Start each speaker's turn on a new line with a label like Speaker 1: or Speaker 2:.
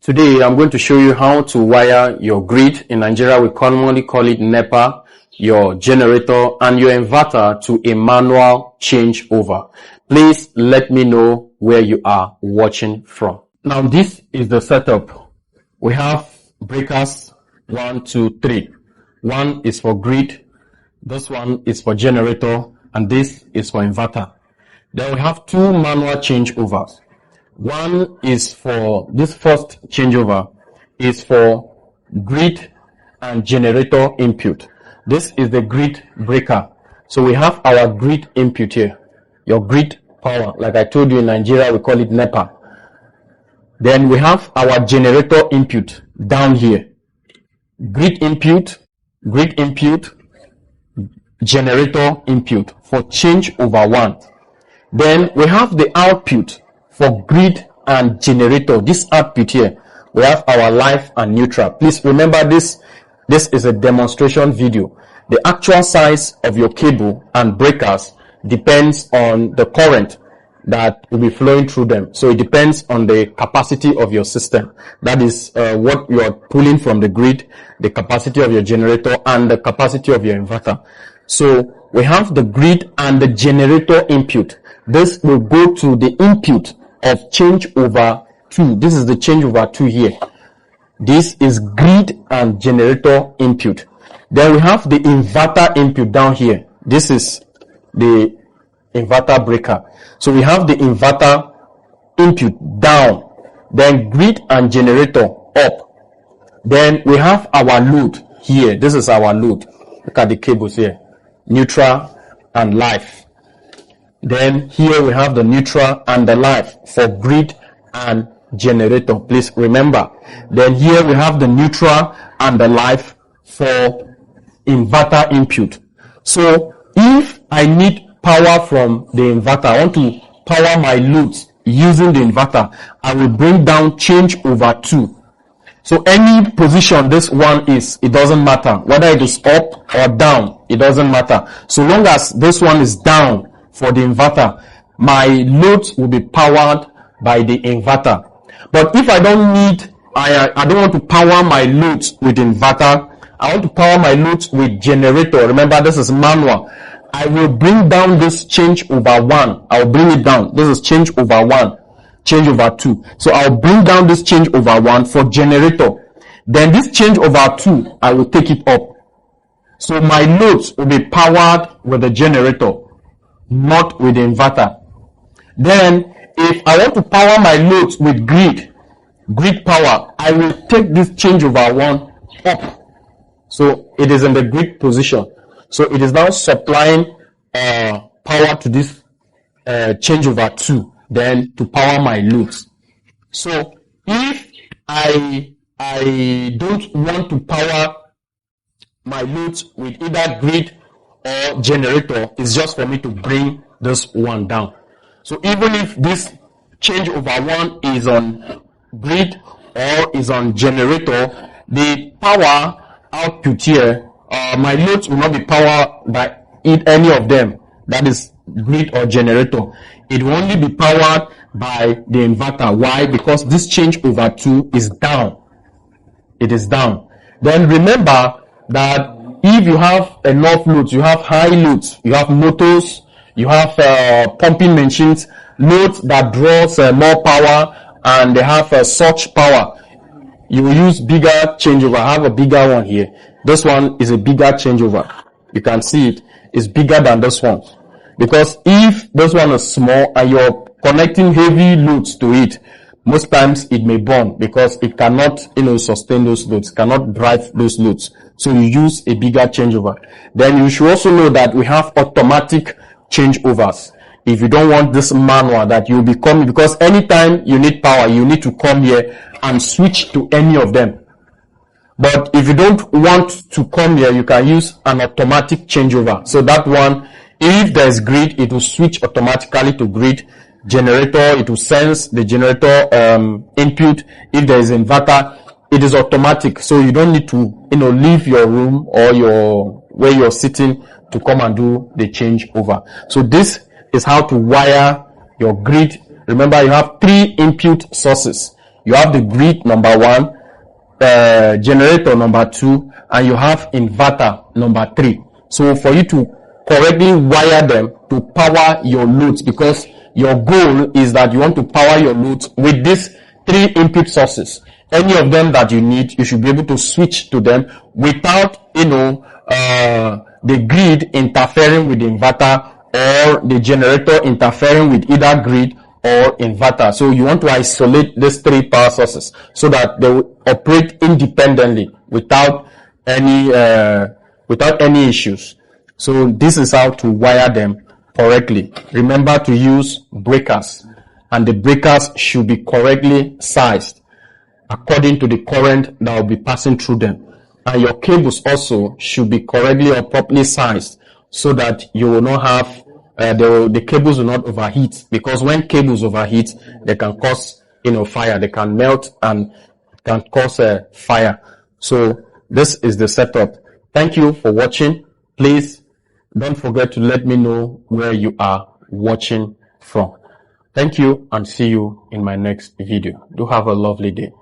Speaker 1: Today, I'm going to show you how to wire your grid. In Nigeria, we commonly call it NEPA, your generator, and your inverter to a manual changeover. Please let me know where you are watching from. Now, this is the setup. We have breakers 1, 2, 3. One is for grid, this one is for generator, and this is for inverter. Then we have two manual changeovers. One is for, this first changeover is for grid and generator input. This is the grid breaker. So we have our grid input here, your grid power. Like I told you, in Nigeria, we call it NEPA. Then we have our generator input down here. Grid input, generator input for changeover 1. Then we have the output for grid and generator. This output here, we have our live and neutral. Please remember this is a demonstration video. The actual size of your cable and breakers depends on the current that will be flowing through them. So it depends on the capacity of your system. That is what you are pulling from the grid, the capacity of your generator, and the capacity of your inverter. So we have the grid and the generator input. This will go to the input of changeover 2. This is the changeover 2 here. This is grid and generator input. Then we have the inverter input down here. This is the inverter breaker. So we have the inverter input down, then grid and generator up. Then we have our load here. This is our load. Look at the cables here. Neutral and live. Then here we have the neutral and the live for grid and generator. Please remember. Then here we have the neutral and the live for inverter input. So if I need power from the inverter, I want to power my loads using the inverter, I will bring down changeover 2. So any position this one is, it doesn't matter. Whether it is up or down, it doesn't matter. So long as this one is down for the inverter, my loads will be powered by the inverter. But if I don't need, I don't want to power my loads with inverter, I want to power my loads with generator. Remember, this is manual. I will bring down this changeover 1. I'll bring it down. This is changeover 1, changeover 2. So I'll bring down this changeover 1 for generator. Then this changeover 2, I will take it up. So my loads will be powered with the generator, not with the inverter. Then if I want to power my loads with grid power, I will take this changeover 1 up. So it is in the grid position. So it is now supplying power to this changeover 2, then to power my loads. So if I don't want to power my loads with either grid or generator, it's just for me to bring this one down. So even if this changeover 1 is on grid or is on generator, the power output here, my loads will not be powered by any of them. That is grid or generator. It will only be powered by the inverter. Why? Because this changeover 2 is down. It is down. Then remember that if you have enough loads, you have high loads, you have motors, you have pumping machines, loads that draws more power, and they have such power, you will use bigger changeover. I have a bigger one here. This one is a bigger changeover. You can see it is bigger than this one. Because if this one is small and you're connecting heavy loads to it, most times it may burn because it cannot, sustain those loads, cannot drive those loads. So you use a bigger changeover. Then you should also know that we have automatic changeovers. If you don't want this manual that you'll be coming, because anytime you need power, you need to come here and switch to any of them. But if you don't want to come here, you can use an automatic changeover. So that one, if there's grid, it will switch automatically to grid. Generator, it will sense the generator input. If there is inverter, it is automatic. So you don't need to, leave your room or where you're sitting to come and do the changeover. So this is how to wire your grid. Remember, you have 3 input sources. You have the grid number 1, generator number 2, and you have inverter number 3. So for you to correctly wire them to power your loads, because your goal is that you want to power your loads with these 3 input sources. Any of them that you need, you should be able to switch to them without, the grid interfering with the inverter, or the generator interfering with either grid or inverter. So you want to isolate these 3 power sources so that they will operate independently without any issues. So this is how to wire them correctly. Remember to use breakers, and the breakers should be correctly sized according to the current that will be passing through them. And your cables also should be correctly or properly sized so that you will not have the cables will not overheat, because when cables overheat, they can cause fire. They can melt and can cause a fire. So this is the setup. Thank you for watching. Please don't forget to let me know where you are watching from. Thank you, and see you in my next video. Do have a lovely day.